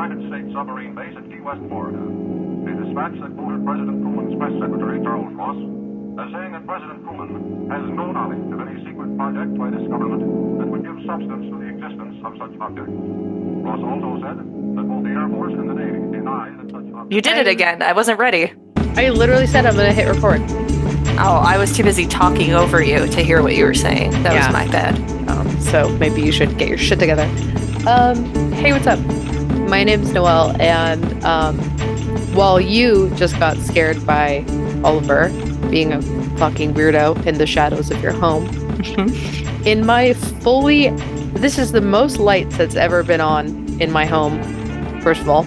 United States submarine base at Key West, Florida. A dispatch that quoted President Truman's press secretary, Charles Ross, as saying that President Truman has no knowledge of any secret project by this government that would give substance to the existence of such objects. Ross also said that both the Air Force and the Navy deny that such objects... You did it again. I wasn't ready. I literally said I'm going to hit record. Oh, I was too busy talking over you to hear what you were saying. That was my bad. So maybe you should get your shit together. Hey, what's up? My name's Noelle, and while you just got scared by Oliver being a fucking weirdo in the shadows of your home, in my this is the most lights that's ever been on in my home, first of all.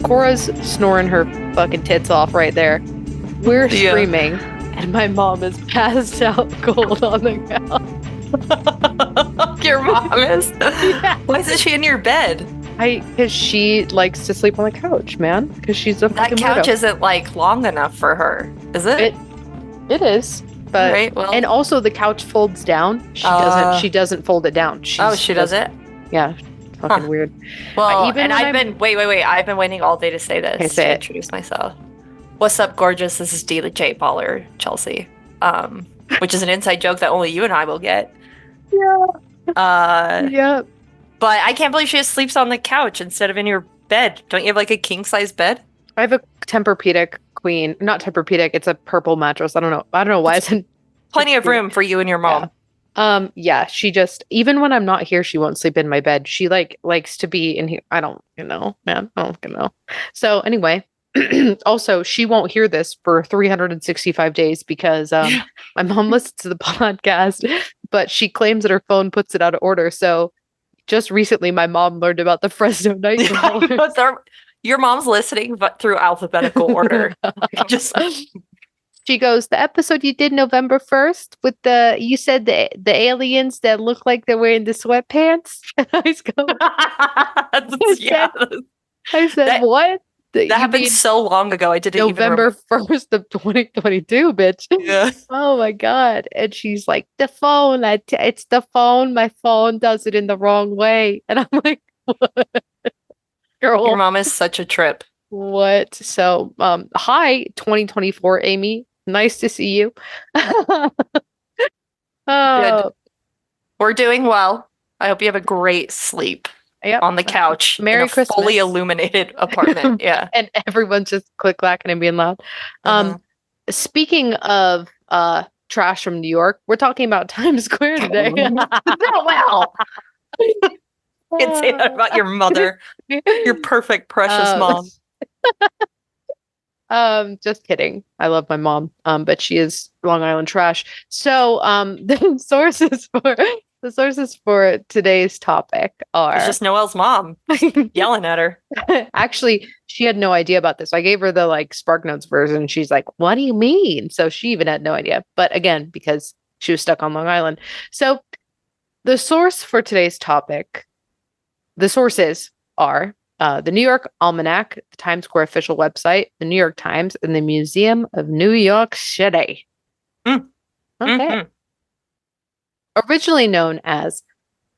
Cora's snoring her fucking tits off right there. We're screaming, and my mom is passed out cold on the couch. Your mom is? Yeah. Why isn't she in your bed? Because she likes to sleep on the couch, man. Because she's a fucking That couch weirdo. Isn't like long enough for her, is it? It is, but right, well. And also the couch folds down. She doesn't fold it down. She does it? Yeah, fucking weird. Well, and I've been waiting all day to say this. Okay, say it. Introduce myself. What's up, gorgeous? This is DJ Baller Chelsea, which is an inside joke that only you and I will get. Yeah. Yep. But I can't believe she just sleeps on the couch instead of in your bed. Don't you have like a king size bed? I have a Tempur-Pedic queen. Not Tempur-Pedic. It's a purple mattress. I don't know why it's in. Plenty of room for you and your mom. Yeah. She just, even when I'm not here, she won't sleep in my bed. She likes to be in here. I don't know, man. I don't know. So anyway. Also, she won't hear this for 365 days because my mom listens to the podcast, but she claims that her phone puts it out of order. So just recently, my mom learned about the Fresno night crawlers. Your mom's listening, but through alphabetical order. She goes, the episode you did November 1st with you said the aliens that look like they're wearing the sweatpants. I said, what? That happened so long ago. I didn't November 1st of 2022, bitch. Yeah. Oh my God. And she's like, the phone. It's the phone. My phone does it in the wrong way. And I'm like, what? Girl. Your mom is such a trip. What? So, hi, 2024, Amy. Nice to see you. Good. We're doing well. I hope you have a great sleep. Yep. On the couch. Merry in a Christmas. Fully illuminated apartment. Yeah. And everyone's just click-clacking and being loud. Speaking of trash from New York, we're talking about Times Square today. Well. You can say that about your mother. Your perfect, precious mom. Just kidding. I love my mom. But she is Long Island trash. So the sources for today's topic are... It's just Noelle's mom yelling at her. Actually, she had no idea about this. I gave her the SparkNotes version. She's like, what do you mean? So she even had no idea. But again, because she was stuck on Long Island. So the source for today's topic, the sources are the New York Almanac, the Times Square official website, the New York Times, and the Museum of New York City. Okay. Mm-hmm. Originally known as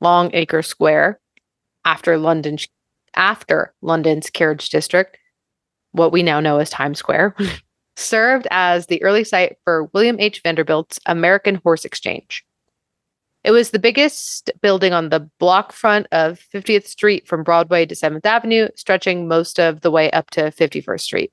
Longacre Square, after London's Carriage District, what we now know as Times Square, served as the early site for William H. Vanderbilt's American Horse Exchange. It was the biggest building on the block front of 50th Street from Broadway to 7th Avenue, stretching most of the way up to 51st Street.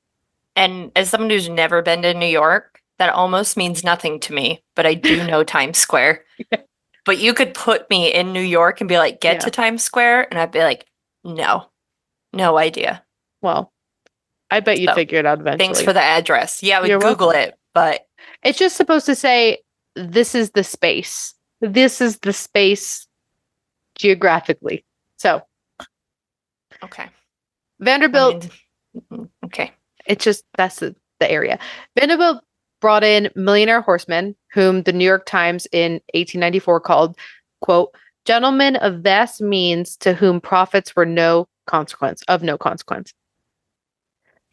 And as someone who's never been to New York, that almost means nothing to me, but I do know Times Square. Yeah. But you could put me in New York and be like, get to Times Square. And I'd be like, no idea. Well, I bet you'd figure it out eventually. Thanks for the address. Yeah, I would Google it, but... It's just supposed to say, this is the space. This is the space geographically. So. Okay. Vanderbilt. Okay. It's just, that's the area. Vanderbilt brought in millionaire horsemen, whom the New York Times in 1894 called, quote, gentlemen of vast means to whom profits were of no consequence.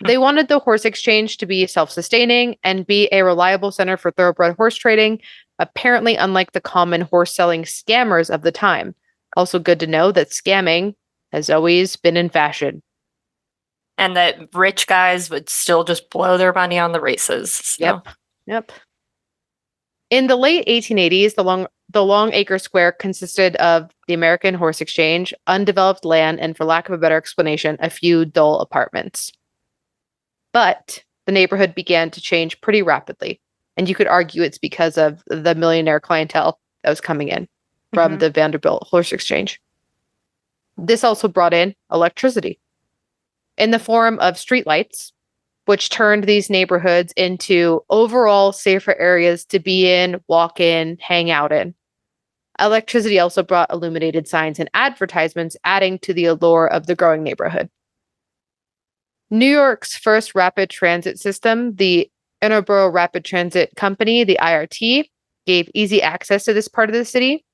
They wanted the horse exchange to be self-sustaining and be a reliable center for thoroughbred horse trading, apparently unlike the common horse selling scammers of the time. Also good to know that scamming has always been in fashion. And that rich guys would still just blow their money on the races. So. Yep. In the late 1880s, the Long Acre Square consisted of the American Horse Exchange, undeveloped land, and for lack of a better explanation, a few dull apartments. But the neighborhood began to change pretty rapidly. And you could argue it's because of the millionaire clientele that was coming in from the Vanderbilt Horse Exchange. This also brought in electricity in the form of streetlights, which turned these neighborhoods into overall safer areas to be in, walk in, hang out in. Electricity also brought illuminated signs and advertisements, adding to the allure of the growing neighborhood. New York's first rapid transit system, the Interborough Rapid Transit Company, the IRT, gave easy access to this part of the city.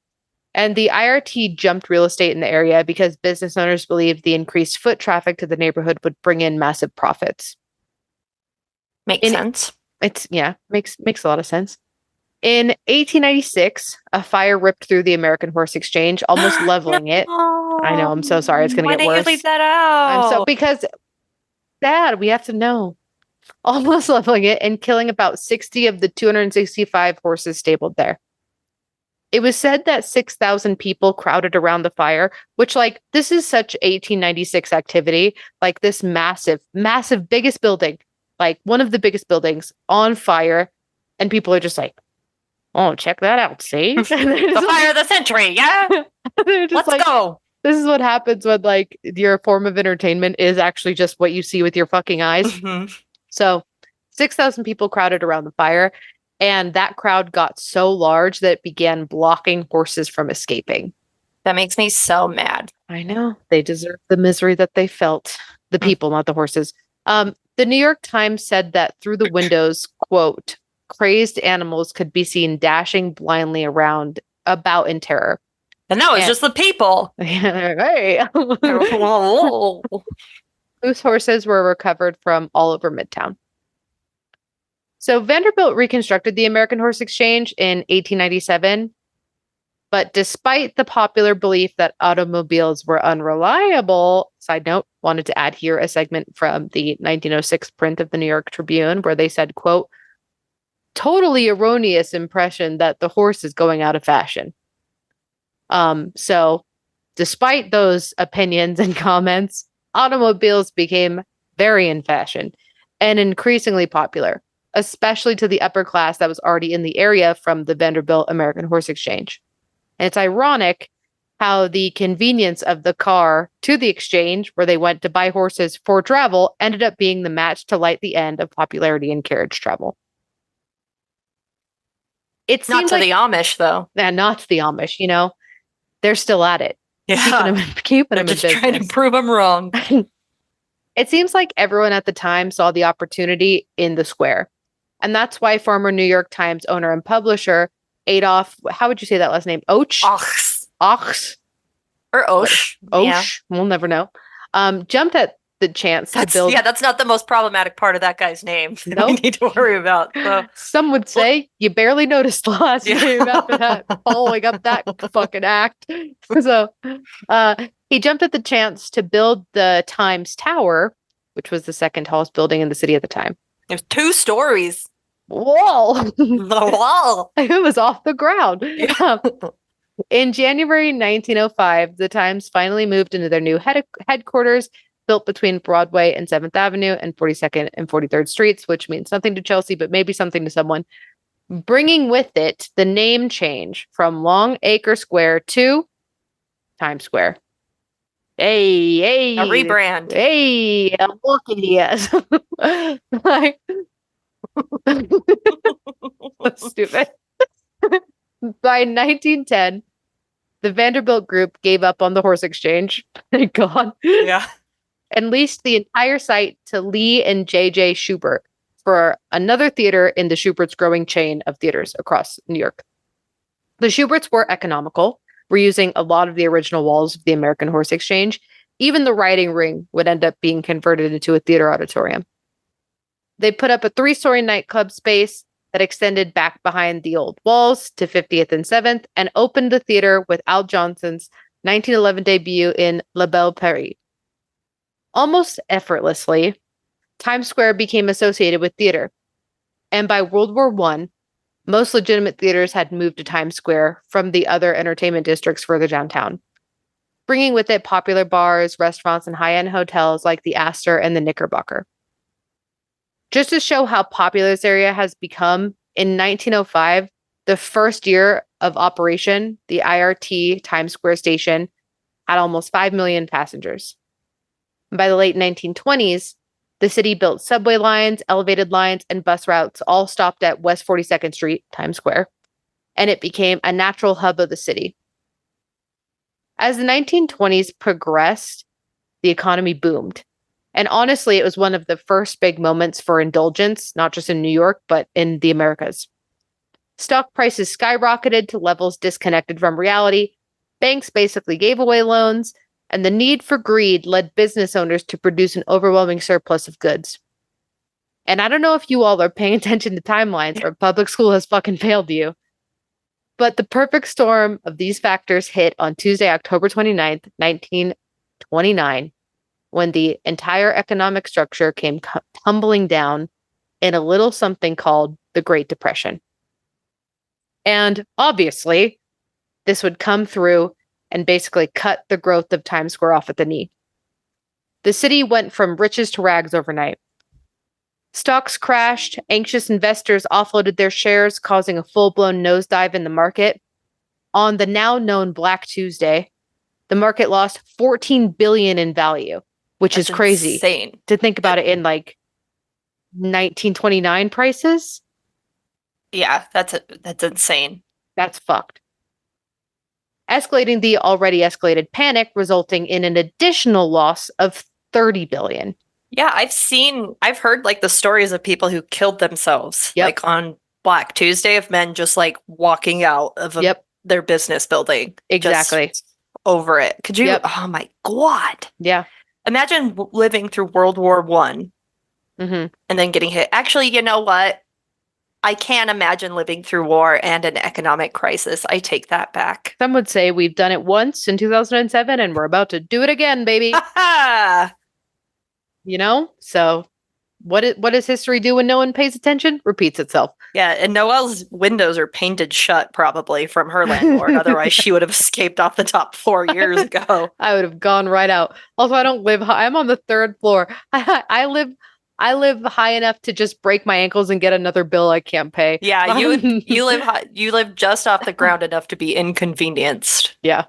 And the IRT jumped real estate in the area because business owners believed the increased foot traffic to the neighborhood would bring in massive profits. Makes sense. Makes a lot of sense. In 1896, a fire ripped through the American Horse Exchange, almost leveling it. I know, I'm so sorry. It's going to get worse. Why didn't you leave that out? Because sad, we have to know. Almost leveling it and killing about 60 of the 265 horses stabled there. It was said that 6,000 people crowded around the fire, which, like, this is such 1896 activity. Like, this massive, biggest building, like one of the biggest buildings on fire. And people are just like, oh, check that out, see? The fire of the century, yeah? Let's go. This is what happens when, like, your form of entertainment is actually just what you see with your fucking eyes. Mm-hmm. So 6,000 people crowded around the fire, and that crowd got so large that it began blocking horses from escaping. That makes me so mad. I know. They deserve the misery that they felt. The people, not the horses. The New York Times said that through the windows, quote, crazed animals could be seen dashing blindly about in terror. And no, it's just the people. Hey. Loose horses were recovered from all over Midtown. So Vanderbilt reconstructed the American Horse Exchange in 1897. But despite the popular belief that automobiles were unreliable, side note, wanted to add here a segment from the 1906 print of the New York Tribune where they said, quote, totally erroneous impression that the horse is going out of fashion. So despite those opinions and comments, automobiles became very in fashion and increasingly popular, especially to the upper class that was already in the area from the Vanderbilt American Horse Exchange. And it's ironic how the convenience of the car to the exchange, where they went to buy horses for travel, ended up being the match to light the end of popularity in carriage travel. It's not to the Amish, though. Yeah, not to the Amish, you know. They're still at it. Yeah. Keeping them in just business. Trying to prove them wrong. It seems like everyone at the time saw the opportunity in the square. And that's why former New York Times owner and publisher Adolph, how would you say that last name? Ochs? Ochs. Or Osh. Yeah. We'll never know. Jumped at the chance to build. Yeah, that's not the most problematic part of that guy's name. Nope. We need to worry about. So. Some would say you barely noticed the last name after that, following up that fucking act. So he jumped at the chance to build the Times Tower, which was the second tallest building in the city at the time. There's 2 stories. Wall. The wall. It was off the ground. Yeah. In January 1905, the Times finally moved into their new headquarters, built between Broadway and 7th Avenue and 42nd and 43rd Streets, which means something to Chelsea, but maybe something to someone, bringing with it the name change from Long Acre Square to Times Square. Hey. A rebrand. Hey, I'm walking here. That's stupid. By 1910, the Vanderbilt Group gave up on the horse exchange. Thank God. Yeah. And leased the entire site to Lee and J.J. Schubert for another theater in the Schubert's growing chain of theaters across New York. The Schuberts were economical, reusing a lot of the original walls of the American Horse Exchange. Even the riding ring would end up being converted into a theater auditorium. They put up a 3-story nightclub space that extended back behind the old walls to 50th and 7th and opened the theater with Al Johnson's 1911 debut in La Belle Paris. Almost effortlessly, Times Square became associated with theater. And by World War I, most legitimate theaters had moved to Times Square from the other entertainment districts further downtown, bringing with it popular bars, restaurants, and high-end hotels like the Astor and the Knickerbocker. Just to show how popular this area has become, in 1905, the first year of operation, the IRT Times Square station had almost 5 million passengers. By the late 1920s, the city built subway lines, elevated lines, and bus routes, all stopped at West 42nd Street, Times Square, and it became a natural hub of the city. As the 1920s progressed, the economy boomed. And honestly, it was one of the first big moments for indulgence, not just in New York, but in the Americas. Stock prices skyrocketed to levels disconnected from reality. Banks basically gave away loans, and the need for greed led business owners to produce an overwhelming surplus of goods. And I don't know if you all are paying attention to timelines or public school has fucking failed you, but the perfect storm of these factors hit on Tuesday, October 29th, 1929, when the entire economic structure came tumbling down in a little something called the Great Depression. And obviously, this would come through and basically cut the growth of Times Square off at the knee. The city went from riches to rags overnight. Stocks crashed, anxious investors offloaded their shares, causing a full-blown nosedive in the market. On the now known Black Tuesday, the market lost $14 billion in value, which That's is crazy. Insane. To think about it in like 1929 prices. Yeah, that's insane. That's fucked. Escalating the already escalated panic, resulting in an additional loss of $30 billion. Yeah, I've heard like the stories of people who killed themselves, like on Black Tuesday, of men just like walking out of their business building. Exactly. Just over it. Could you? Oh my God. Yeah. Imagine living through World War I and then getting hit. Actually, you know what? I can't imagine living through war and an economic crisis. I take that back. Some would say we've done it once in 2007 and we're about to do it again, baby. You know? So what does history do when no one pays attention? Repeats itself. Yeah, and Noelle's windows are painted shut probably from her landlord. Otherwise, she would have escaped off the top floor years ago. I would have gone right out. Also, I don't live high. I'm on the 3rd floor. I live high enough to just break my ankles and get another bill I can't pay. Yeah, you live just off the ground enough to be inconvenienced. Yeah,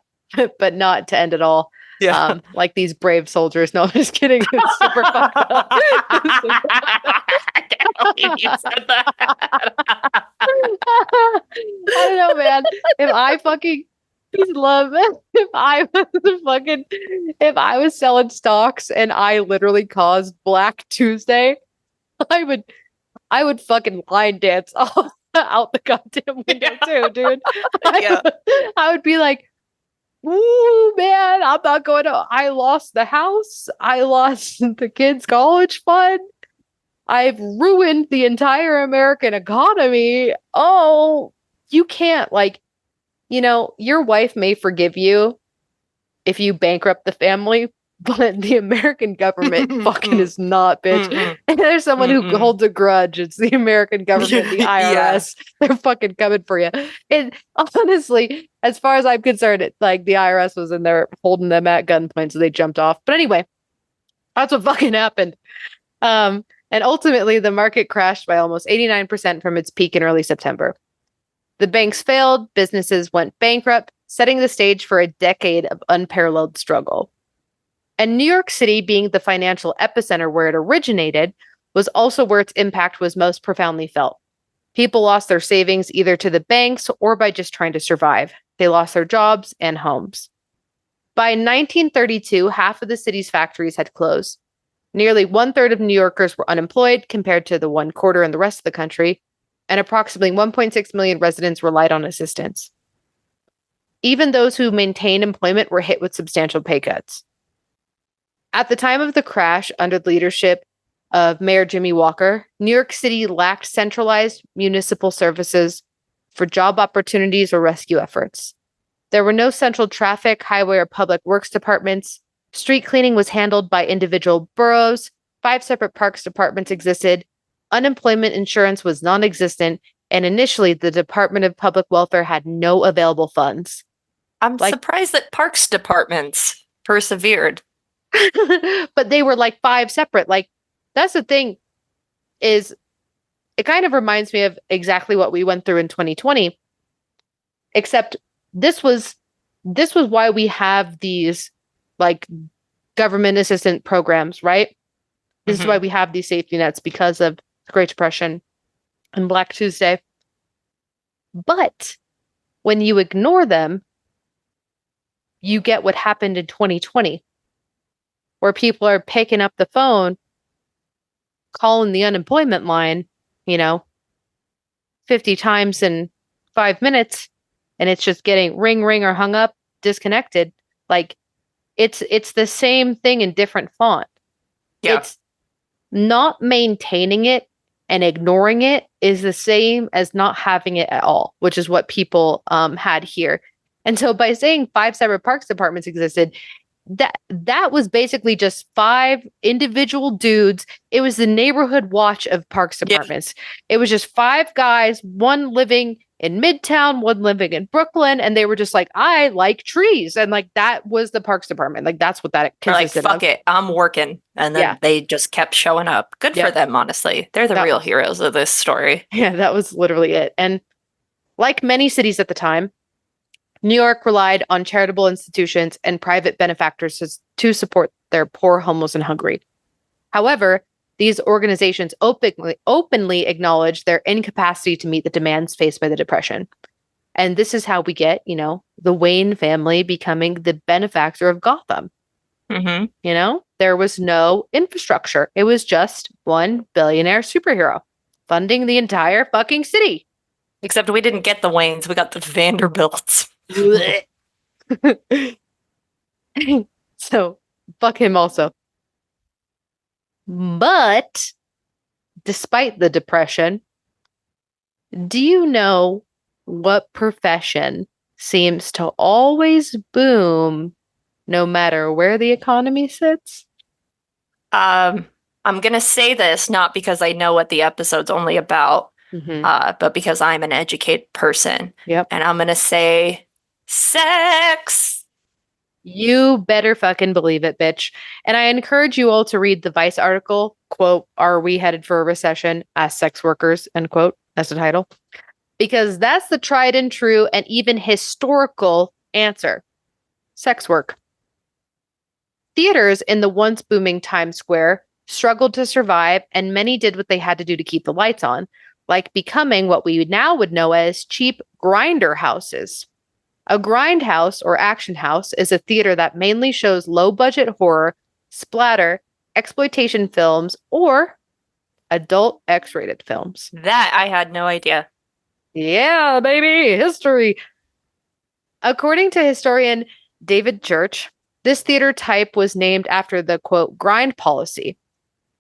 but not to end it all. Yeah, like these brave soldiers. No, I'm just kidding. It's super fucked up. I can't believe you said that. I don't know, man. If I fucking peace love, if I was selling stocks and I literally caused Black Tuesday, I would fucking line dance all out the goddamn window too, dude. I would be like, ooh, man, I'm not going to. I lost the house. I lost the kids' college fund. I've ruined the entire American economy. Oh, you can't, like, you know, your wife may forgive you if you bankrupt the family, but the American government fucking is not, bitch. And there's someone who holds a grudge. It's the American government, the IRS. They're fucking coming for you. And honestly, as far as I'm concerned, it's like the IRS was in there holding them at gunpoint, so they jumped off. But anyway, that's what fucking happened. And ultimately, the market crashed by almost 89% from its peak in early September. The banks failed, businesses went bankrupt, setting the stage for a decade of unparalleled struggle. And New York City, being the financial epicenter where it originated, was also where its impact was most profoundly felt. People lost their savings either to the banks or by just trying to survive. They lost their jobs and homes. By 1932, half of the city's factories had closed. Nearly 1/3 of New Yorkers were unemployed compared to the 1/4 in the rest of the country, and approximately 1.6 million residents relied on assistance. Even those who maintained employment were hit with substantial pay cuts. At the time of the crash, under the leadership of Mayor Jimmy Walker, New York City lacked centralized municipal services for job opportunities or rescue efforts. There were no central traffic, highway, or public works departments. Street cleaning was handled by individual boroughs. 5 separate parks departments existed. Unemployment insurance was non-existent. And initially, the Department of Public Welfare had no available funds. I'm surprised that parks departments persevered. But they were like 5 separate. Like, that's the thing, is it kind of reminds me of exactly what we went through in 2020, except this was why we have these like government assistance programs, right? This is why we have these safety nets, because of the Great Depression and Black Tuesday. But when you ignore them, you get what happened in 2020, where people are picking up the phone, calling the unemployment line, 50 times in 5 minutes, and it's just getting ring, or hung up, disconnected. Like, it's the same thing in different font. Yeah. It's not maintaining it and ignoring it is the same as not having it at all, which is what people had here. And so by saying 5 separate parks departments existed, that was basically just 5 individual dudes. It was the neighborhood watch of parks departments. Yeah. It was just 5 guys, one living in Midtown, one living in Brooklyn, and they were just like, I like trees. And like, that was the parks department. Like, that's what that consisted of. Fuck it, I'm working. And then they just kept showing up. Good for them, honestly. They're the real heroes of this story. Yeah, that was literally it. And like many cities at the time, New York relied on charitable institutions and private benefactors to support their poor, homeless, and hungry. However, these organizations openly acknowledged their incapacity to meet the demands faced by the Depression. And this is how we get, the Wayne family becoming the benefactor of Gotham. There was no infrastructure. It was just one billionaire superhero funding the entire fucking city. Except we didn't get the Waynes, we got the Vanderbilts. So, fuck him also. But, despite the Depression, do you know what profession seems to always boom no matter where the economy sits? I'm going to say this not because I know what the episode's only about, but because I'm an educated person. Yep. And I'm going to say sex. You better fucking believe it, bitch. And I encourage you all to read the Vice article, quote, "Are we headed for a recession as sex workers?" End quote. That's the title. Because that's the tried and true and even historical answer. Sex work. Theaters in the once booming Times Square struggled to survive, and many did what they had to do to keep the lights on, like becoming what we now would know as cheap grinder houses. A grindhouse or action house is a theater that mainly shows low-budget horror, splatter, exploitation films, or adult X-rated films. That I had no idea. Yeah, baby, history. According to historian David Church, this theater type was named after the, quote, grind policy,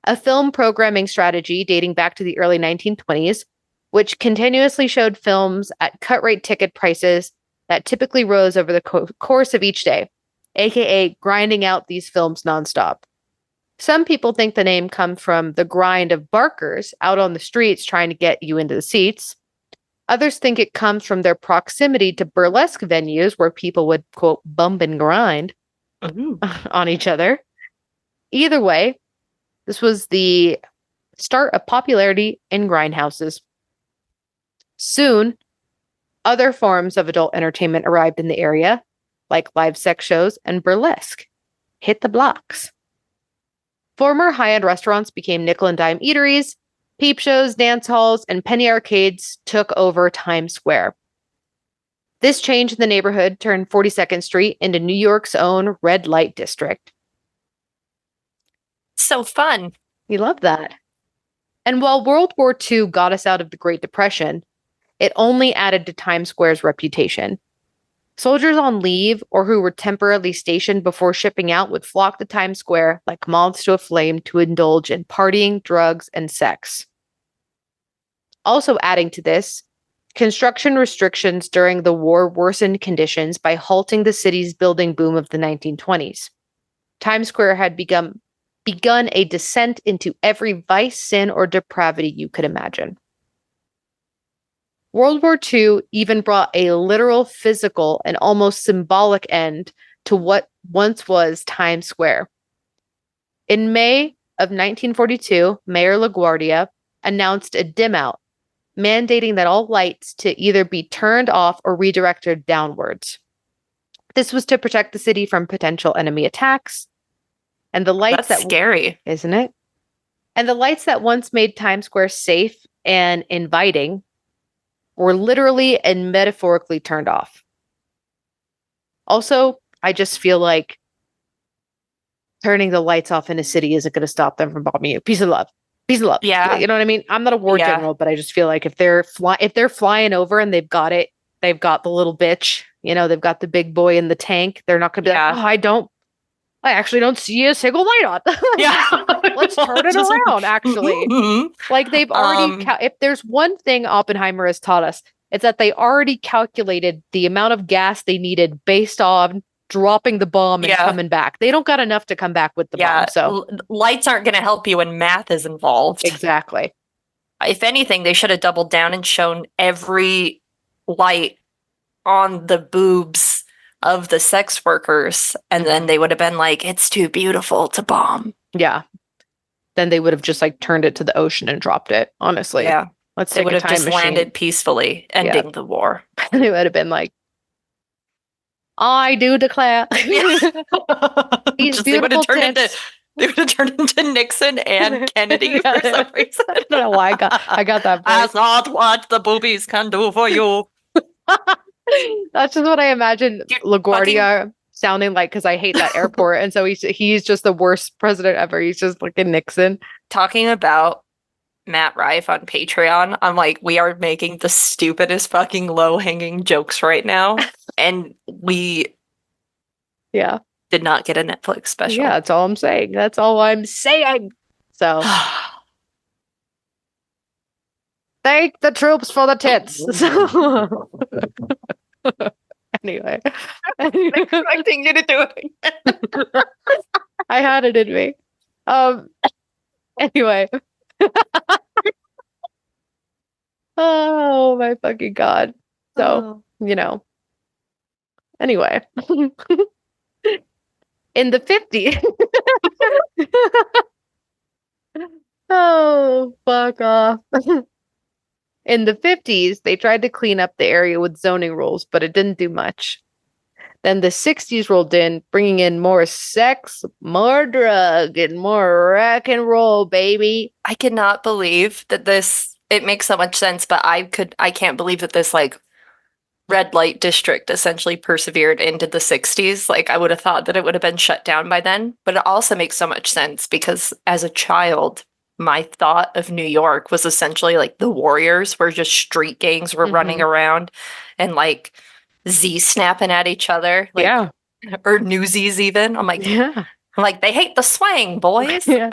a film programming strategy dating back to the early 1920s, which continuously showed films at cut-rate ticket prices that typically rose over the course of each day, aka grinding out these films nonstop. Some people think the name comes from the grind of barkers out on the streets trying to get you into the seats. Others think it comes from their proximity to burlesque venues where people would, quote, bump and grind on each other. Either way, this was the start of popularity in grindhouses. Soon, other forms of adult entertainment arrived in the area, like live sex shows and burlesque. Hit the blocks. Former high-end restaurants became nickel and dime eateries. Peep shows, dance halls, and penny arcades took over Times Square. This change in the neighborhood turned 42nd Street into New York's own red light district. So fun. We love that. And while World War II got us out of the Great Depression, it only added to Times Square's reputation. Soldiers on leave or who were temporarily stationed before shipping out would flock to Times Square like moths to a flame to indulge in partying, drugs, and sex. Also adding to this, Construction restrictions during the war worsened conditions by halting the city's building boom of the 1920s. Times Square had begun a descent into every vice, sin, or depravity you could imagine. World War II even brought a literal, physical, and almost symbolic end to what once was Times Square. In May of 1942, Mayor LaGuardia announced a dim out, mandating that all lights to either be turned off or redirected downwards. This was to protect the city from potential enemy attacks. And the lights That's scary, isn't it? And the lights that once made Times Square safe and inviting were literally and metaphorically turned off. Also, I just feel like turning the lights off in a city isn't going to stop them from bombing you. Peace and love. Peace and love. Yeah. You know what I mean? I'm not a war general, but I just feel like if they're flying over and they've got the little bitch, they've got the big boy in the tank. They're not going to be like, oh, I actually don't see a single light on. Let's turn it around, actually. Like they've already, if there's one thing Oppenheimer has taught us, it's that they already calculated the amount of gas they needed based on dropping the bomb and coming back. They don't got enough to come back with the bomb. So lights aren't going to help you when math is involved. Exactly. If anything, they should have doubled down and shown every light on the boobs of the sex workers, and then they would have been like, it's too beautiful to bomb. Yeah. Then they would have just like turned it to the ocean and dropped it, honestly. Yeah. Let's take a time machine. They would have just landed peacefully, ending the war. They would have been like, I do declare. These beautiful tits. They would have turned into Nixon and Kennedy for some reason. I don't know why I got that voice. That's not what the boobies can do for you. That's just what I imagine LaGuardia sounding like, because I hate that airport. And so he's just the worst president ever. He's just fucking Nixon. Talking about Matt Rife on Patreon, I'm like, we are making the stupidest fucking low-hanging jokes right now. And we did not get a Netflix special. Yeah, that's all I'm saying. That's all I'm saying. So thank the troops for the tits. Anyway. I'm expecting you to do it. I had it in me. Anyway. Oh my fucking God. So, Anyway. In the 50s. Oh, fuck off. In the 50s, they tried to clean up the area with zoning rules, but it didn't do much. Then the 60s rolled in, bringing in more sex, more drug, and more rock and roll, baby. I cannot believe that it makes so much sense, but I can't believe that this, like, red light district essentially persevered into the 60s. Like, I would have thought that it would have been shut down by then, but it also makes so much sense because as a child, my thought of New York was essentially like the Warriors, where just street gangs were running around and like snapping at each other. Like, or Newsies even. I'm like, they hate the swang, boys. Dude,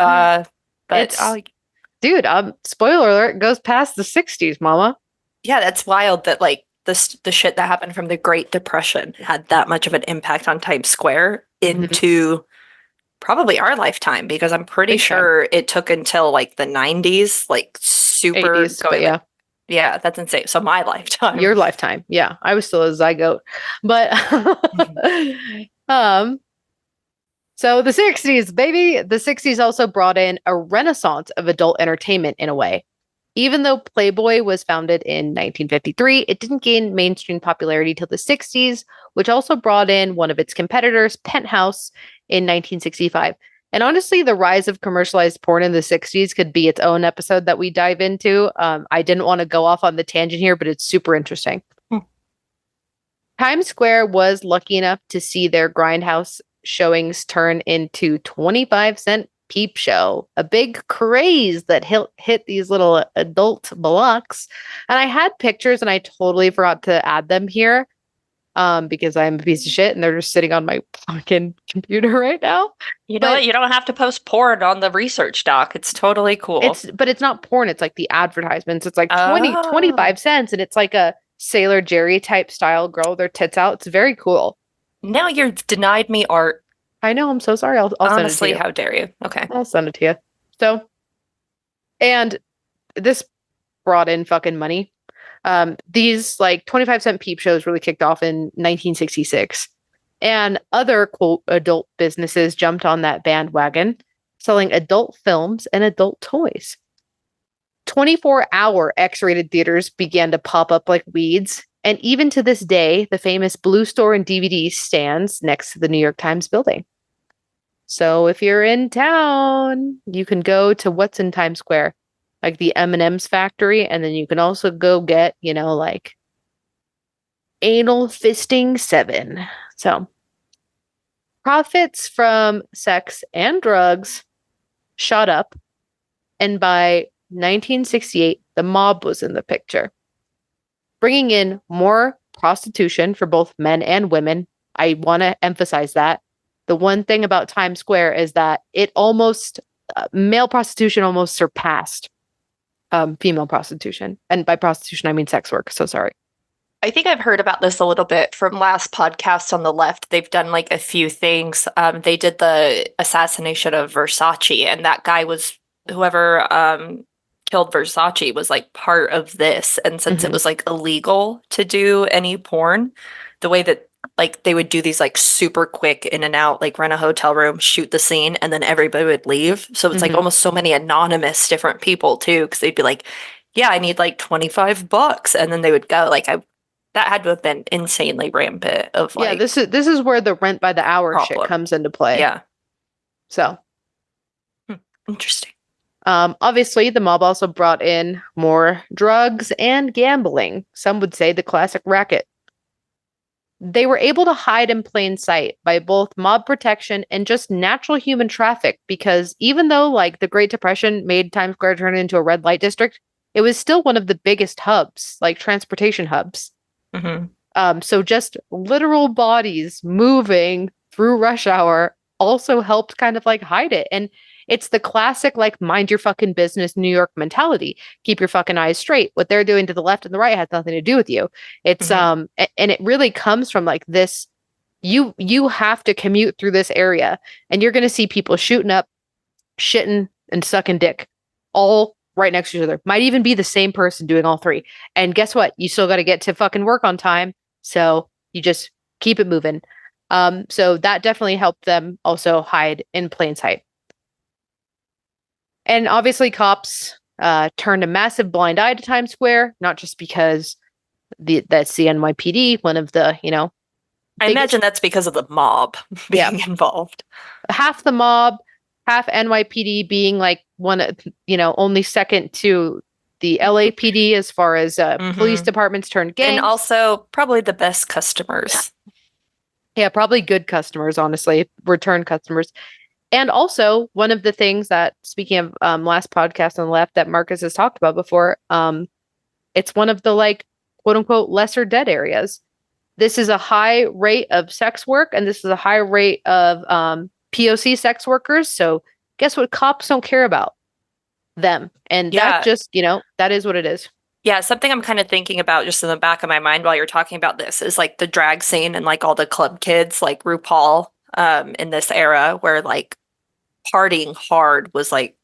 spoiler alert, goes past the 60s, mama. Yeah, that's wild that like the shit that happened from the Great Depression had that much of an impact on Times Square into probably our lifetime, because I'm pretty sure it took until like the 90s, like super 80s, going. Yeah, that's insane. So my lifetime. Your lifetime. Yeah. I was still a zygote. But so the 60s, baby. The 60s also brought in a renaissance of adult entertainment in a way. Even though Playboy was founded in 1953, it didn't gain mainstream popularity till the 60s, which also brought in one of its competitors, Penthouse, in 1965. And honestly, the rise of commercialized porn in the 60s could be its own episode that we dive into. I didn't want to go off on the tangent here, but it's super interesting. Times Square was lucky enough to see their grindhouse showings turn into 25-cent peep show, a big craze that hit these little adult blocks. And I had pictures and I totally forgot to add them here because I'm a piece of shit and they're just sitting on my fucking computer right now. You know what? You don't have to post porn on the research doc. It's totally cool. But it's not porn. It's like the advertisements. It's like 25 Oh. cents. And it's like a Sailor Jerry type style girl with their tits out. It's very cool. Now you've denied me art. I know. I'm so sorry. I'll send it to Honestly, you. how dare you? Okay. I'll send it to you. So, and this brought in fucking money. These like 25-cent peep shows really kicked off in 1966. And other quote adult businesses jumped on that bandwagon, selling adult films and adult toys. 24-hour X-rated theaters began to pop up like weeds, and even to this day, the famous Blue Store and DVD stands next to the New York Times building. So if you're in town, you can go to what's in Times Square, like the M&M's factory, and then you can also go get, like Anal Fisting 7. So profits from sex and drugs shot up, and by 1968, the mob was in the picture, bringing in more prostitution for both men and women. I want to emphasize that. The one thing about Times Square is that it almost, male prostitution almost surpassed female prostitution. And by prostitution, I mean sex work. So sorry. I think I've heard about this a little bit from last podcast on the left. They've done like a few things. They did the assassination of Versace, and that guy was whoever killed Versace was like part of this. And since it was like illegal to do any porn, the way that like they would do these like super quick in and out, like rent a hotel room, shoot the scene, and then everybody would leave. So it's like almost so many anonymous different people too, because they'd be like, yeah, I need like $25, and then they would go. Like that had to have been insanely rampant of like. Yeah, this is where the rent by the hour shit comes into play. Yeah. So interesting. Obviously, the mob also brought in more drugs and gambling. Some would say the classic racket. They were able to hide in plain sight by both mob protection and just natural human traffic, because even though like the Great Depression made Times Square turn into a red light district, it was still one of the biggest hubs, like transportation hubs. So just literal bodies moving through rush hour also helped kind of like hide it. And it's the classic, like, mind your fucking business New York mentality. Keep your fucking eyes straight. What they're doing to the left and the right has nothing to do with you. It's, and it really comes from like this, you have to commute through this area and you're going to see people shooting up, shitting and sucking dick all right next to each other. Might even be the same person doing all three. And guess what? You still got to get to fucking work on time. So you just keep it moving. So that definitely helped them also hide in plain sight. And obviously cops turned a massive blind eye to Times Square, not just because that's the NYPD, one of the, I imagine that's because of the mob being involved. Half the mob, half NYPD being like one, only second to the LAPD as far as police departments turned gangs. And also probably the best customers. Yeah, probably good customers, honestly, return customers. And also, one of the things that, speaking of last podcast on the left that Marcus has talked about before, it's one of the like, quote unquote, lesser dead areas. This is a high rate of sex work, and this is a high rate of POC sex workers. So guess what? Cops don't care about them. And that just, that is what it is. Yeah, something I'm kind of thinking about just in the back of my mind while you're talking about this is like the drag scene and like all the club kids like RuPaul in this era where like partying hard was like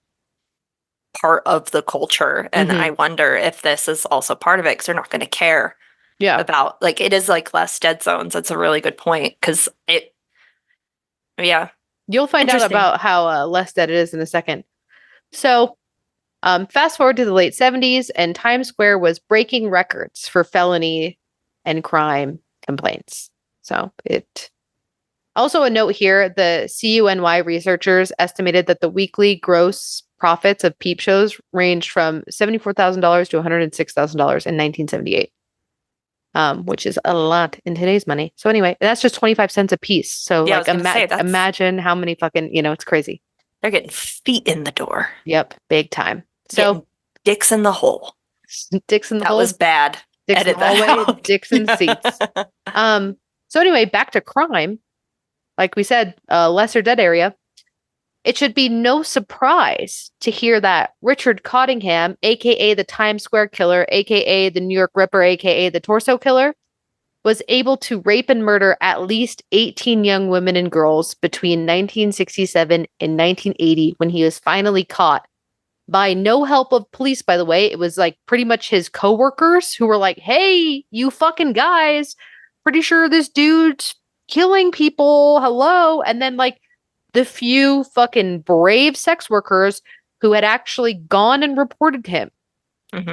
part of the culture. And I wonder if this is also part of it because they're not going to care about like it is like less dead zones. That's a really good point because you'll find out about how less dead it is in a second. So fast forward to the late 70s and Times Square was breaking records for felony and crime complaints. So also a note here, the CUNY researchers estimated that the weekly gross profits of peep shows ranged from $74,000 to $106,000 in 1978, which is a lot in today's money. So anyway, that's just 25 cents a piece. So like imagine how many fucking, it's crazy. They're getting feet in the door. Yep, big time. So dicks in the hole. Dicks in the hole. That was bad. Dicks in the hallway, dicks in the seats. So anyway, back to crime. Like we said, lesser dead area. It should be no surprise to hear that Richard Cottingham, aka the Times Square Killer, aka the New York Ripper, aka the Torso Killer, was able to rape and murder at least 18 young women and girls between 1967 and 1980 when he was finally caught. By no help of police, by the way. It was like pretty much his coworkers who were like, hey, you fucking guys, pretty sure this dude's killing people. Hello. And then like the few fucking brave sex workers who had actually gone and reported him,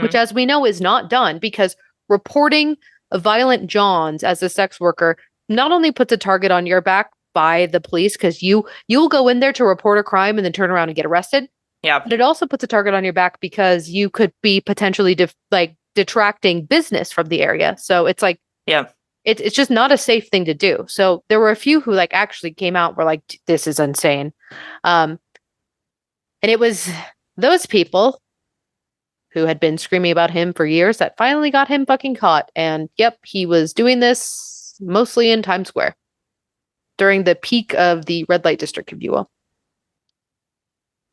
which as we know is not done, because reporting a violent Johns as a sex worker not only puts a target on your back by the police, because you'll go in there to report a crime and then turn around and get arrested. Yeah. But it also puts a target on your back because you could be potentially detracting business from the area. So it's like, yeah, it's just not a safe thing to do. So there were a few who like actually came out and were like, this is insane. And it was those people who had been screaming about him for years that finally got him fucking caught. And yep, he was doing this mostly in Times Square during the peak of the red light district, if you will.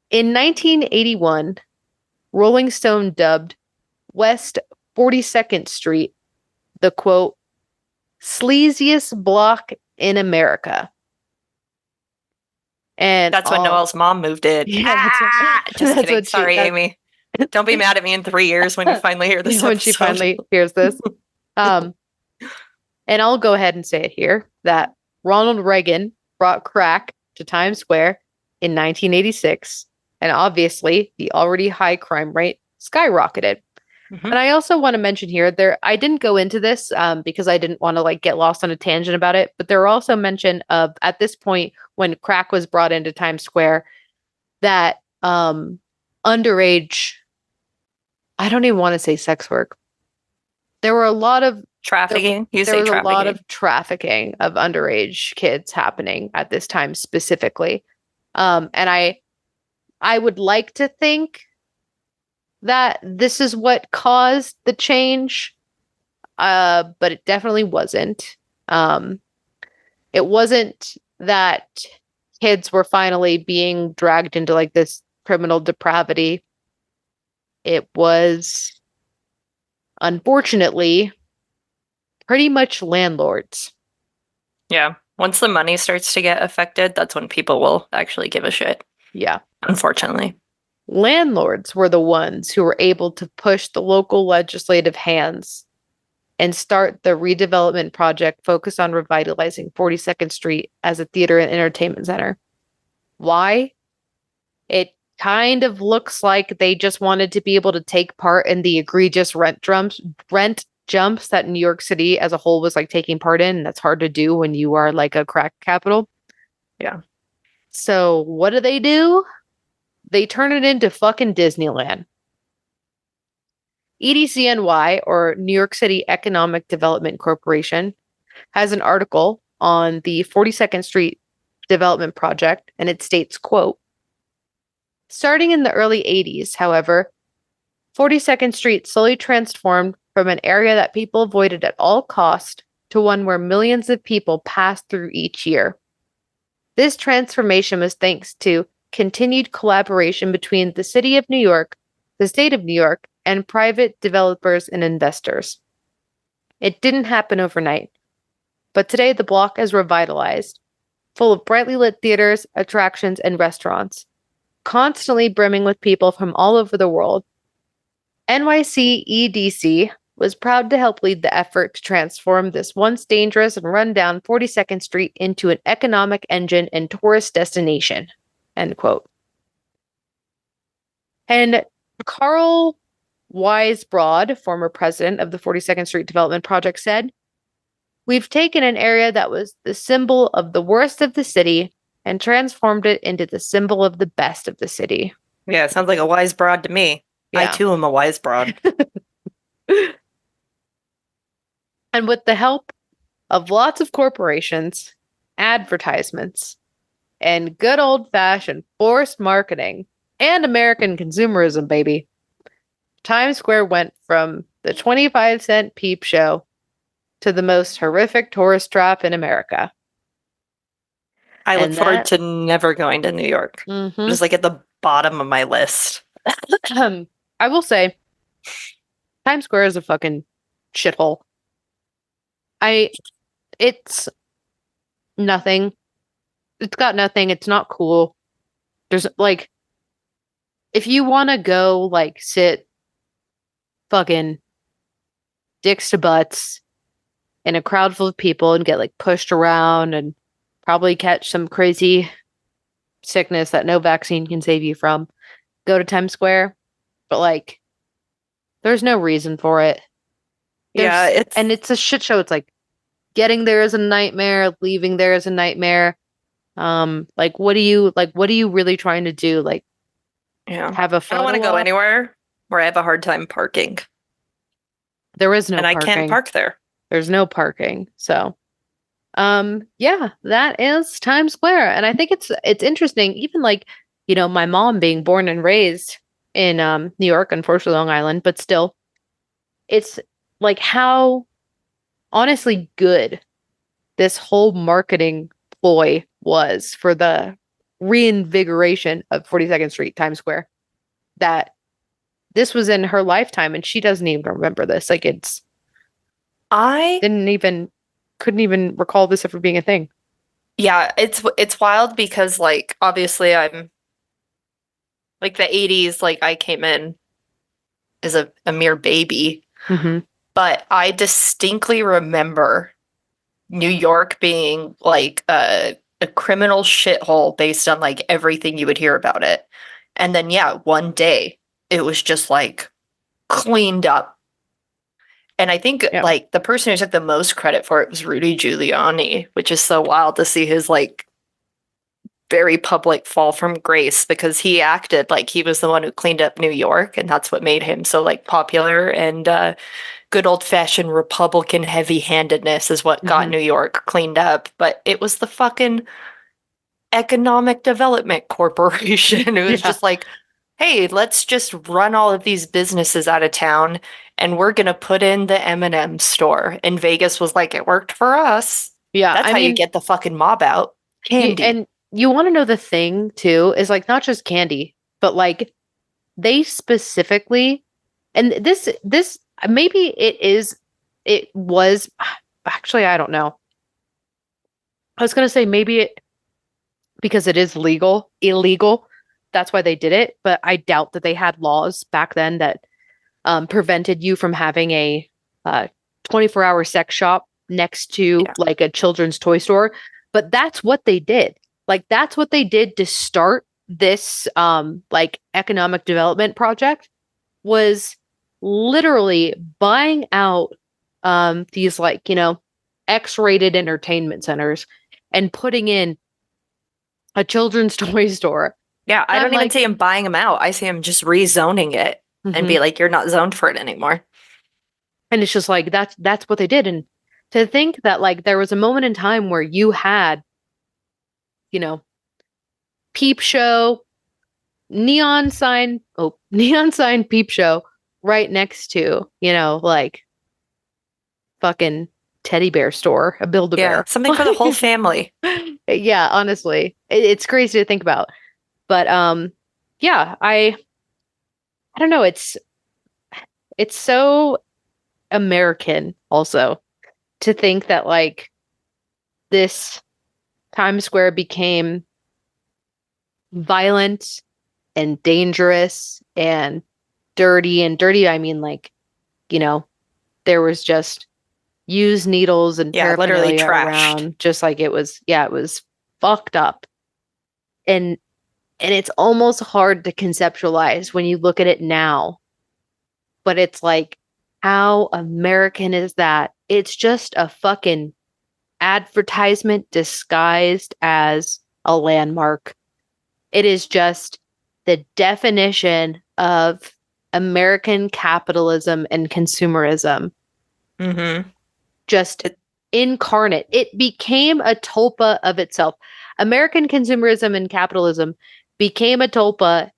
In 1981, Rolling Stone dubbed West 42nd Street the, quote, sleaziest block in America. And that's when Noelle's mom moved in. Yeah, just kidding. Sorry, Amy. Don't be mad at me in 3 years when you finally hear this when she finally hears this. And I'll go ahead and say it here, that Ronald Reagan brought crack to Times Square in 1986. And obviously, the already high crime rate skyrocketed. And I also want to mention here, I didn't go into this because I didn't want to like get lost on a tangent about it. But there were also mention of, at this point, when crack was brought into Times Square, that underage, I don't even want to say sex work. There were a lot of trafficking. There was a lot of trafficking of underage kids happening at this time specifically. And I would like to think that this is what caused the change, but it definitely wasn't. It wasn't that kids were finally being dragged into like this criminal depravity. It was, unfortunately, pretty much landlords. Yeah. Once the money starts to get affected, that's when people will actually give a shit. Yeah. Unfortunately. Landlords were the ones who were able to push the local legislative hands and start the redevelopment project focused on revitalizing 42nd Street as a theater and entertainment center. Why? It kind of looks like they just wanted to be able to take part in the egregious rent jumps that New York City as a whole was like taking part in. And that's hard to do when you are like a crack capital. Yeah. So what do? They turn it into fucking Disneyland. EDCNY, or New York City Economic Development Corporation, has an article on the 42nd Street development project, and it states, quote, starting in the early 80s, however, 42nd Street slowly transformed from an area that people avoided at all cost to one where millions of people passed through each year. This transformation was thanks to continued collaboration between the City of New York, the State of New York, and private developers and investors. It didn't happen overnight, but today the block is revitalized, full of brightly lit theaters, attractions, and restaurants, constantly brimming with people from all over the world. NYC EDC was proud to help lead the effort to transform this once dangerous and rundown 42nd Street into an economic engine and tourist destination. End quote. And Carl Weisbrod, former president of the 42nd Street Development Project, said, we've taken an area that was the symbol of the worst of the city and transformed it into the symbol of the best of the city. Yeah, it sounds like a wise broad to me. Yeah. I too am a wise broad. And with the help of lots of corporations, advertisements, and good old-fashioned forced marketing and American consumerism, baby, Times Square went from the 25-cent peep show to the most horrific tourist trap in America. I look And forward that- to never going to New York. Mhm. It's like at the bottom of my list. I will say, Times Square is a fucking shithole. It's nothing. It's got nothing. It's not cool. There's like, if you want to go like sit fucking dicks to butts in a crowd full of people and get like pushed around and probably catch some crazy sickness that no vaccine can save you from, go to Times Square. But like, there's no reason for it. Yeah, It's a shit show. It's like getting there is a nightmare, leaving there is a nightmare. Like what are you really trying to do? Like yeah. have a I photo don't want to go op? anywhere where I have a hard time parking. There is no And I parking. can't park there. There's no parking. So yeah, that is Times Square. And I think it's interesting, even like, my mom being born and raised in New York, unfortunately Long Island, but still, it's like how honestly good this whole marketing ploy was for the reinvigoration of 42nd Street, Times Square. That this was in her lifetime and she doesn't even remember this. Like I couldn't even recall this ever being a thing. Yeah, it's wild because like obviously I'm like the 80s, like I came in as a mere baby, Mm-hmm. but I distinctly remember New York being like a criminal shithole based on like everything you would hear about it. And then yeah, one day it was just like cleaned up. And I think Yeah. like the person who took the most credit for it was Rudy Giuliani, which is so wild to see his like very public fall from grace because he acted like he was the one who cleaned up New York, and that's what made him so like popular. And good old fashioned Republican heavy handedness is what got Mhm. New York cleaned up. But it was the fucking Economic Development Corporation. It was Yeah. just like, hey, let's just run all of these businesses out of town, and we're gonna put in the M&M store. And Vegas was like, it worked for us. Yeah. That's I how you mean, get the fucking mob out. Candy. and you want to know the thing too is like not just candy, but like they specifically, and this maybe it was actually, I don't know. I was gonna say maybe it because it is illegal. That's why they did it, but I doubt that they had laws back then that prevented you from having a 24-hour sex shop next to Yeah. like a children's toy store. But that's what they did. Like that's what they did to start this like economic development project was literally buying out these like, X-rated entertainment centers and putting in a children's toy store. Yeah, I And don't I'm even like, see him buying them out. I see him just rezoning it and be Mhm. like, you're not zoned for it anymore. And it's just like that's what they did. And to think that like there was a moment in time where you had, you know, Peep Show, neon sign Peep Show right next to, like fucking teddy bear store, a Yeah, Build-A-Bear. something for the whole family. Yeah, honestly. It's crazy to think about. But yeah, I don't know, it's so American also to think that like this Times Square became violent and dangerous and dirty. And dirty, I mean like, there was just used needles and Yeah, literally paraphernalia trashed. around, just like it was fucked up. And it's almost hard to conceptualize when you look at it now. But it's like, how American is that? It's just a fucking advertisement disguised as a landmark. It is just the definition of American capitalism and consumerism. Mm-hmm. Just incarnate. It became a tulpa of itself. American consumerism and capitalism became a tulpa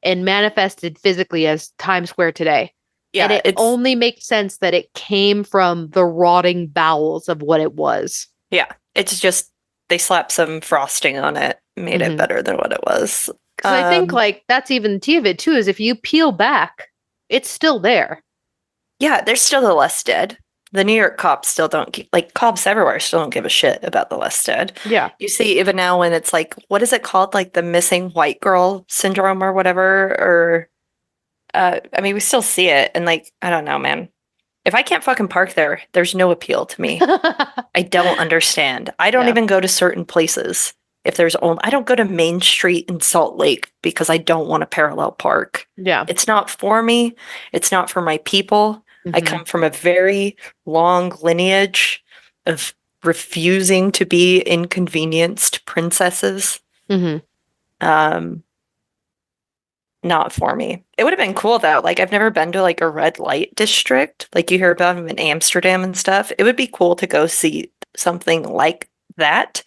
and manifested physically as Times Square today. And Yeah, it only makes sense that it came from the rotting bowels of what it was. yeah, it's just they slapped some frosting on it, made it better than what it was. Because I think like that's even the tea of it too, is if you peel back, it's still there. Yeah, there's still the less dead. The New York cops still don't like cops everywhere still don't give a shit about the less dead. Yeah. You see, even now when it's like, what is it called? Like the missing white girl syndrome or whatever, or I mean, we still see it, and like, I don't know, man. If I can't fucking park there, there's no appeal to me. I don't understand. I don't Yeah. even go to certain places if there's only, I don't go to Main Street in Salt Lake because I don't want to parallel park. Yeah. It's not for me. It's not for my people. I Mhm. come from a very long lineage of refusing to be inconvenienced princesses. Mhm. Not for me. It would have been cool though. Like I've never been to like a red light district. Like you hear about them in Amsterdam and stuff. It would be cool to go see something like that,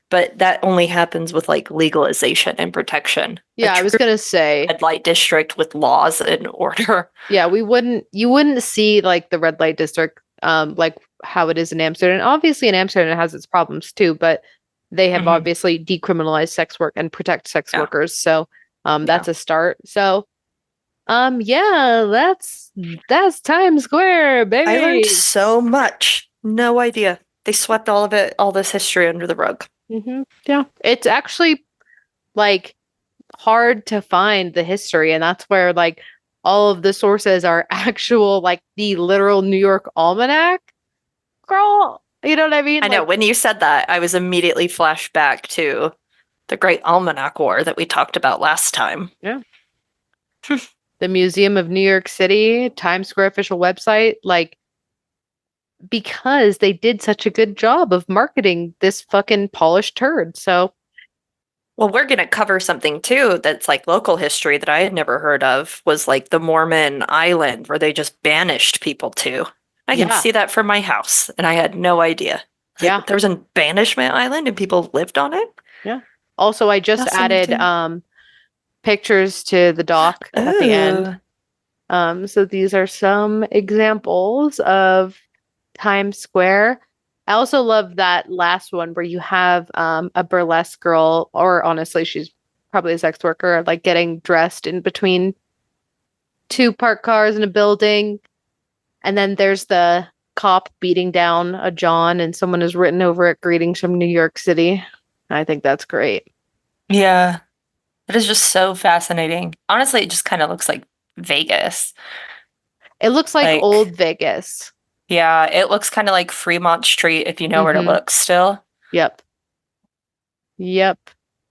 but that only happens with like legalization and protection. Yeah, I was gonna say, Red light district with laws and order. yeah, you wouldn't see like the red light district, like how it is in Amsterdam. Obviously, in Amsterdam, it has its problems too, but they have obviously decriminalized sex work and protect sex workers. So, that's a start. So, yeah, that's Times Square, baby. I learned so much. No idea. They swept all of it, all this history under the rug. Yeah, it's actually like hard to find the history, and that's where like all of the sources are actual, like the literal New York Almanac. Girl, you know what I mean? I know. When you said that, I was immediately flashed back to the Great Almanac War that we talked about last time. Yeah. The Museum of New York City, Times Square official website, like, because they did such a good job of marketing this fucking polished turd. So, well, we're going to cover something too that's like local history that I had never heard of, was like the Mormon island where they just banished people to. I can see that from my house, and I had no idea. Like, there was a banishment island and people lived on it? Yeah. Also, I just added pictures to the doc at the end. So these are some examples of Times Square. I also love that last one where you have a burlesque girl, or honestly, she's probably a sex worker, like getting dressed in between two parked cars in a building. And then there's the cop beating down a John, and someone has written over it, "Greetings from New York City." I think that's great. Yeah. It is just so fascinating. Honestly, it just kind of looks like Vegas. It looks like old Vegas. Yeah, it looks kind of like Fremont Street if you know where to look still. Yep.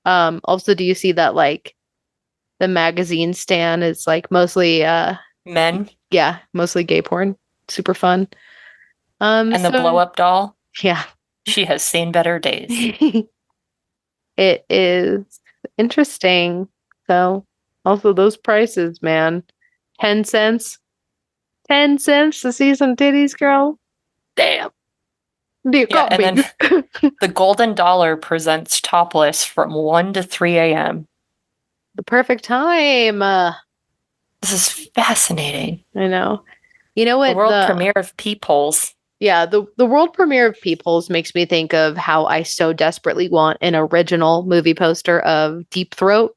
Also, do you see that like the magazine stand is like mostly men? Yeah, mostly gay porn. Super fun. And the blow up doll? Yeah. She has seen better days. It is interesting. So also those prices, man. 10 cents. 10 cents to see some titties, girl. Damn. And then the Golden Dollar presents topless from 1 to 3 a.m. The perfect time. This is fascinating. I know. You know what? The world premiere of Peepholes. Yeah, the world premiere of Peepholes makes me think of how I so desperately want an original movie poster of Deep Throat,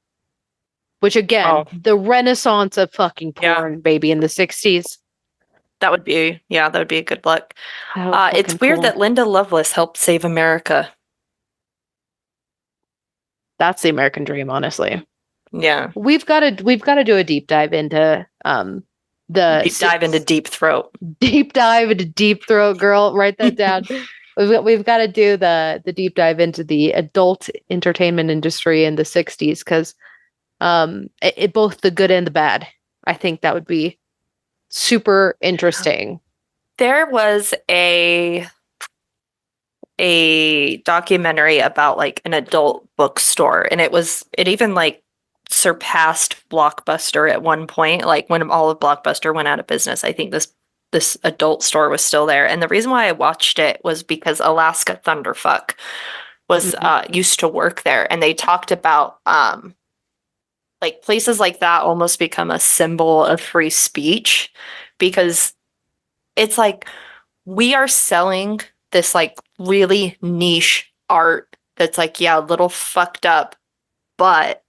which again, the renaissance of fucking porn, baby, in the 60s. That would be a good look. It's weird that Linda Lovelace helped save America. That's the American dream, honestly. Yeah. We've got to do a deep dive into deep dive into Deep Throat. Deep dive into Deep Throat, girl. Write that down. We've got to do the deep dive into the adult entertainment industry in the 60s, because both the good and the bad. I think that would be super interesting. There was a documentary about like an adult bookstore, and it even like surpassed Blockbuster at one point. Like when all of Blockbuster went out of business, I think this adult store was still there. And the reason why I watched it was because Alaska Thunderfuck was used to work there, and they talked about like places like that almost become a symbol of free speech because it's like we are selling this like really niche art that's like, yeah, a little fucked up, but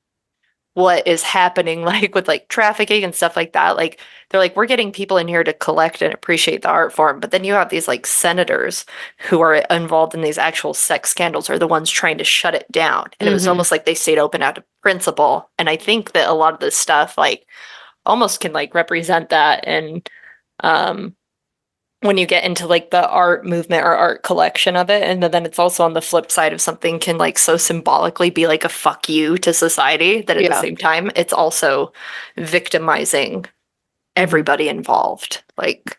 what is happening like with like trafficking and stuff like that, like they're like, we're getting people in here to collect and appreciate the art form, but then you have these like senators who are involved in these actual sex scandals are the ones trying to shut it down. And it was almost like they stayed open out of principle. And I think that a lot of this stuff like almost can like represent that. And when you get into like the art movement or art collection of it, and then it's also on the flip side of something can like so symbolically be like a fuck you to society that at the same time it's also victimizing everybody involved. Like,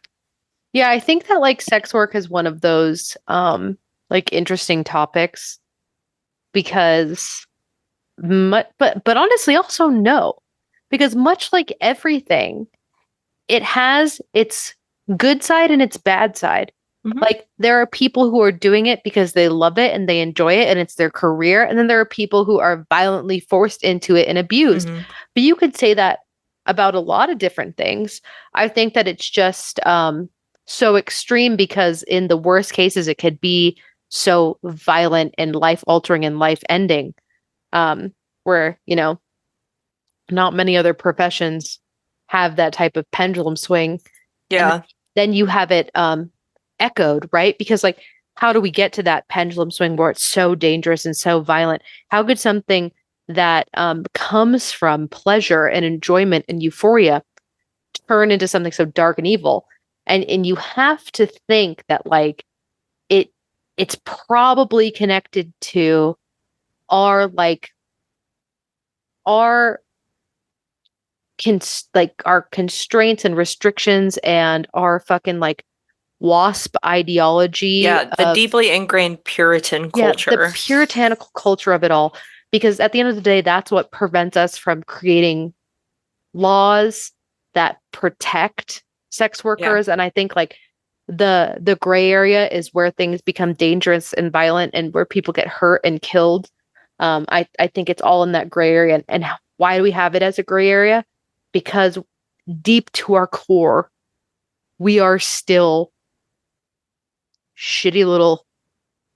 yeah, I think that like sex work is one of those like interesting topics because but honestly also no, because much like everything, it has its good side and its bad side. Like there are people who are doing it because they love it and they enjoy it and it's their career, and then there are people who are violently forced into it and abused. But you could say that about a lot of different things. I think that it's just so extreme because in the worst cases it could be so violent and life altering and life ending, where, you know, not many other professions have that type of pendulum swing. yeah. And then you have it echoed, right? Because like, how do we get to that pendulum swing where it's so dangerous and so violent? How could something that comes from pleasure and enjoyment and euphoria turn into something so dark and evil? And you have to think that like it's probably connected to our like our our constraints and restrictions and our fucking like WASP ideology. Yeah, the deeply ingrained Puritan culture. Yeah, the puritanical culture of it all. Because at the end of the day, that's what prevents us from creating laws that protect sex workers. And I think like the gray area is where things become dangerous and violent and where people get hurt and killed. I think it's all in that gray area. And why do we have it as a gray area? Because deep to our core, we are still shitty little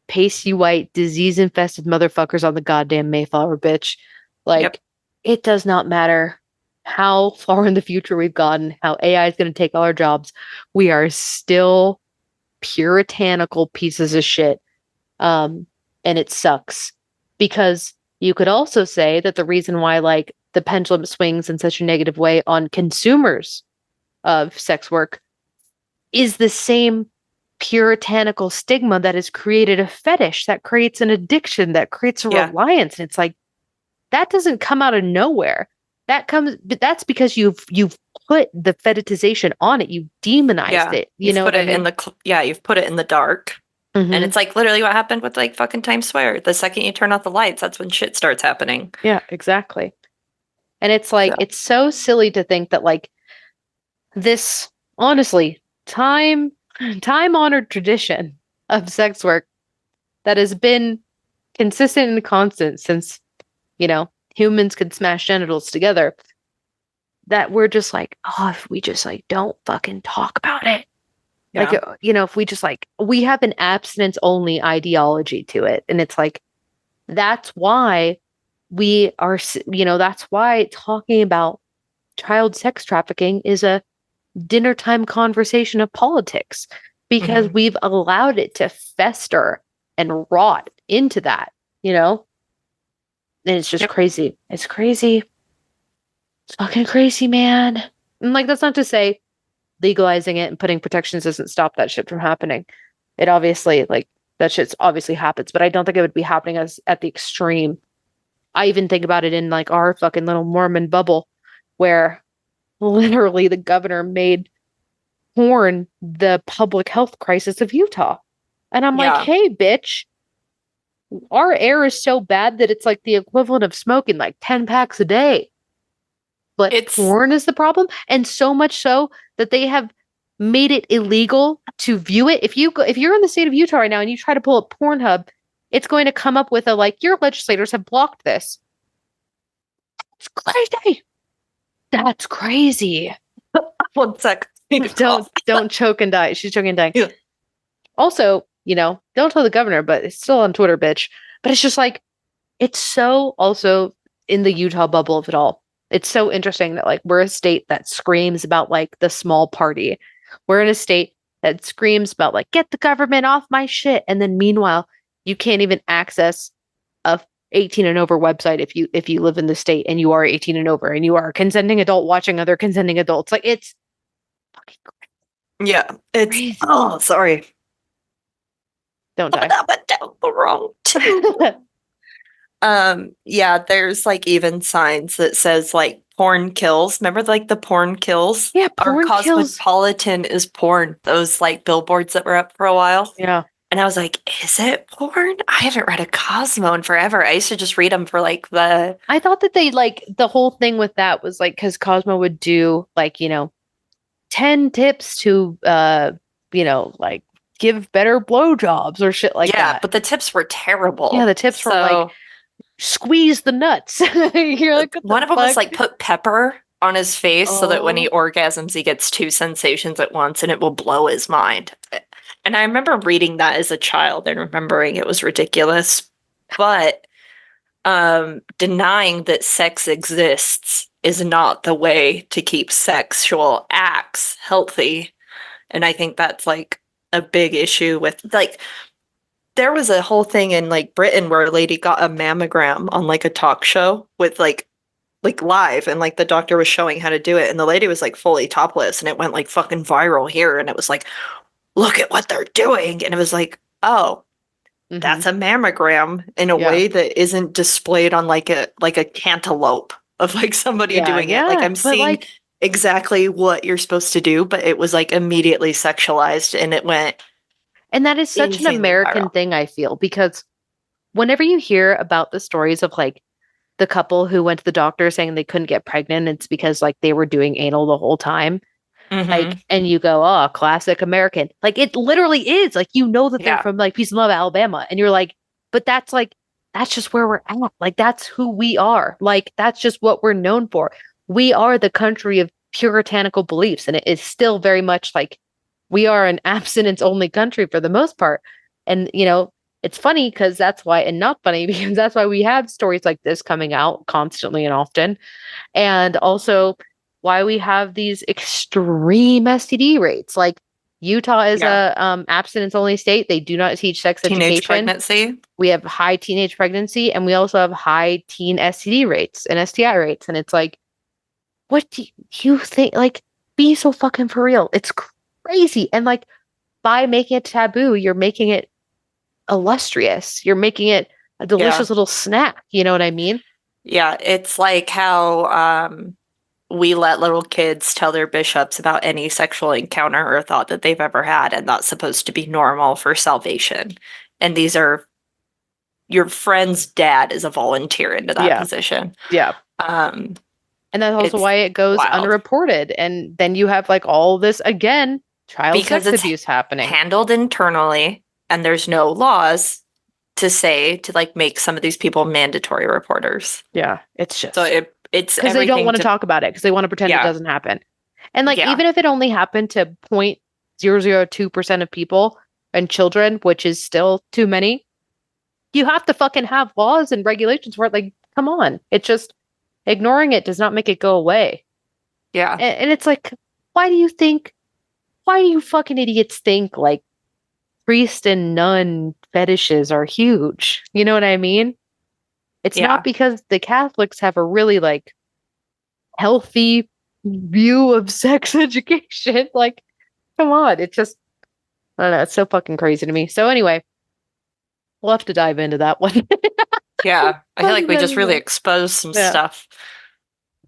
pasty white disease infested motherfuckers on the goddamn Mayflower, bitch. Like, it does not matter how far in the future we've gotten, how AI is going to take all our jobs. We are still puritanical pieces of shit. And it sucks because you could also say that the reason why like the pendulum swings in such a negative way on consumers of sex work is the same puritanical stigma that has created a fetish, that creates an addiction, that creates a reliance. And it's like, that doesn't come out of nowhere. But that's because you've put the fetishization on it. You demonized it. You know put it in you've put it in the dark. And it's like literally what happened with like fucking Times Square. The second you turn off the lights, that's when shit starts happening. Yeah, exactly. And it's like, it's so silly to think that like this, honestly, time-honored tradition of sex work that has been consistent and constant since, you know, humans could smash genitals together, that we're just like, oh, if we just like don't fucking talk about it. Like, you know, if we just like, we have an abstinence only ideology to it. And it's like, that's why we are, you know, that's why talking about child sex trafficking is a dinner time conversation of politics, because we've allowed it to fester and rot into that, you know? And it's just crazy. It's crazy. It's fucking crazy, man. And like, that's not to say legalizing it and putting protections doesn't stop that shit from happening. It obviously, like, that shit's obviously happens, but I don't think it would be happening as at the extreme. I even think about it in like our fucking little Mormon bubble where literally the governor made porn the public health crisis of Utah. And I'm like, hey, bitch, our air is so bad that it's like the equivalent of smoking like 10 packs a day. But porn is the problem. And so much so that they have made it illegal to view it. If you're in the state of Utah right now and you try to pull up Pornhub, it's going to come up with a like, your legislators have blocked this. It's crazy. That's crazy. 1 sec. Don't choke and die. She's choking and dying. Yeah. Also, don't tell the governor, but it's still on Twitter, bitch. But it's just like, it's so also in the Utah bubble of it all. It's so interesting that like we're a state that screams about like the small party. We're in a state that screams about like get the government off my shit, and then meanwhile you can't even access a 18 and over website if you live in the state and you are 18 and over and you are a consenting adult watching other consenting adults. Like it's fucking Yeah, it's crazy. oh sorry. Don't die. Up and down the wrong too. Yeah, there's like even signs that says like porn kills. Remember like the porn kills? Yeah, Or porn kills. Cosmopolitan is porn. Those like billboards that were up for a while. Yeah. And I was like, is it porn? I haven't read a Cosmo in forever. I used to just read them for like the. I thought that they like the whole thing with that was like because Cosmo would do like 10 tips to like give better blowjobs or shit like that. Yeah, but the tips were terrible. Yeah, the tips were like squeeze the nuts. You're like, one of them was like put pepper on his face so that when he orgasms, he gets two sensations at once and it will blow his mind. And I remember reading that as a child and remembering it was ridiculous. But denying that sex exists is not the way to keep sexual acts healthy. And I think that's like a big issue with like there was a whole thing in like Britain where a lady got a mammogram on like a talk show with like live and like the doctor was showing how to do it and the lady was like fully topless and it went like fucking viral here and it was like look at what they're doing and it was like oh that's a mammogram in a way that isn't displayed on like a cantaloupe of like somebody doing it like I'm seeing like, exactly what you're supposed to do but it was like immediately sexualized and it went. And that is such an American thing, I feel, because whenever you hear about the stories of like the couple who went to the doctor saying they couldn't get pregnant, it's because like they were doing anal the whole time. Like, and you go, oh, classic American. Like it literally is like, that they're from like Peace and Love, Alabama. And you're like, but that's just where we're at. Like, that's who we are. Like, that's just what we're known for. We are the country of puritanical beliefs. And it is still very much like, we are an abstinence only country for the most part. And, it's funny because that's why, and not funny because that's why we have stories like this coming out constantly and often. And also why we have these extreme STD rates. Like Utah is a abstinence only state. They do not teach sex teenage education. Pregnancy. We have high teenage pregnancy and we also have high teen STD rates and STI rates. And it's like, what do you think? Like, be so fucking for real. It's crazy. And like by making it taboo, you're making it illustrious. You're making it a delicious little snack. You know what I mean? Yeah. It's like how we let little kids tell their bishops about any sexual encounter or thought that they've ever had, and that's supposed to be normal for salvation. And these are your friend's dad is a volunteer into that position. Yeah. And that's also why it goes unreported. And then you have like all this again, child sex abuse happening. Handled internally, and there's no laws to say to like make some of these people mandatory reporters. Yeah, it's just so it's because they don't want to talk about it because they want to pretend it doesn't happen. And like even if it only happened to 0.002% of people and children, which is still too many, you have to fucking have laws and regulations for it. Like, come on, it's just ignoring it does not make it go away. Yeah, and it's like, why do you fucking idiots think like priest and nun fetishes are huge? You know what I mean? It's not because the Catholics have a really like healthy view of sex education. Like, come on. It's just, I don't know. It's so fucking crazy to me. So anyway, we'll have to dive into that one. Yeah. I feel like we just really exposed some stuff.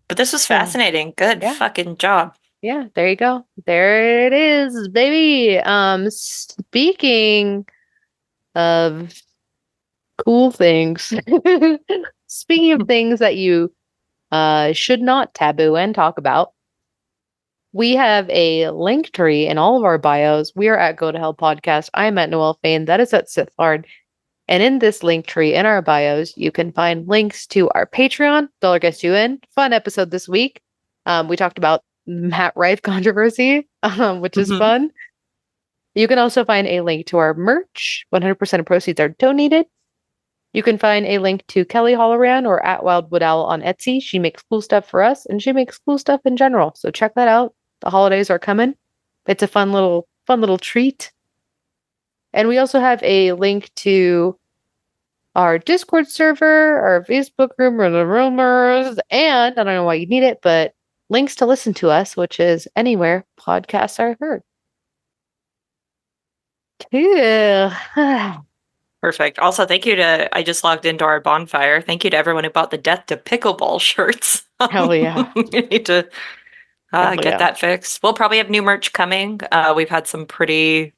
But this was fascinating. Good fucking job. Yeah, there you go. There it is, baby. Speaking of cool things. Speaking of things that you should not taboo and talk about, we have a link tree in all of our bios. We are at Go to Hell Podcast. I'm at Noelle Fain. That is at Sithlard. And in this link tree in our bios, you can find links to our Patreon. Dollar gets you in. Fun episode this week. We talked about Matt Rife controversy, which is fun. You can also find a link to our merch. 100% of proceeds are donated. You can find a link to Kelly Holloran or at Wildwood Owl on Etsy. She makes cool stuff for us, and she makes cool stuff in general. So check that out. The holidays are coming. It's a fun little treat. And we also have a link to our Discord server, our Facebook group, or the rumors, and I don't know why you need it, but links to listen to us, which is anywhere podcasts are heard. Cool. Perfect. Also, thank you to, I just logged into our bonfire. Thank you to everyone who bought the Death to Pickleball shirts. Hell yeah. You need to get that fixed. We'll probably have new merch coming. We've had some pretty...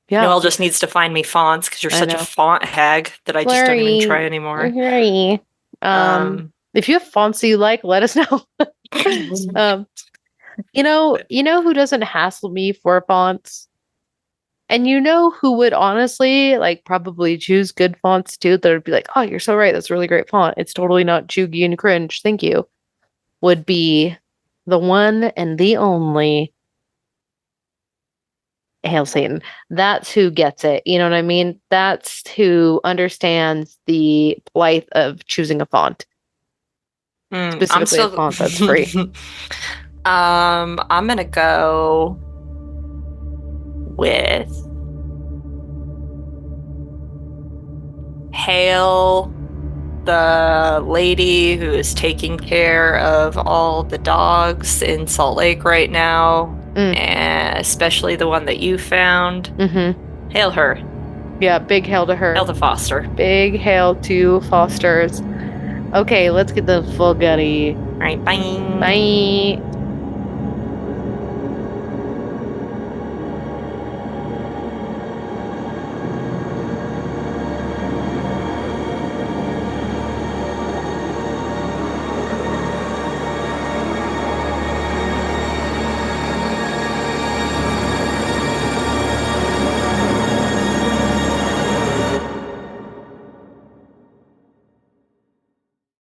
Yeah. Noelle just needs to find me fonts because you're such a font hag that I just don't even try anymore. If you have fonts that you like, let us know. You know who doesn't hassle me for fonts? And you know who would honestly like probably choose good fonts too, that would be like, oh, you're so right, that's a really great font. It's totally not chuggy and cringe. Thank you. Would be the one and the only Hail Satan. That's who gets it. You know what I mean? That's who understands the plight of choosing a font. Specifically a font that's free. I'm gonna go with Hail, the lady who is taking care of all the dogs in Salt Lake right now, and especially the one that you found. Hail her. Yeah, big hail to her. Hail to Foster. Big hail to Fosters. Okay, let's get the full gutty. All right, bye. Bye.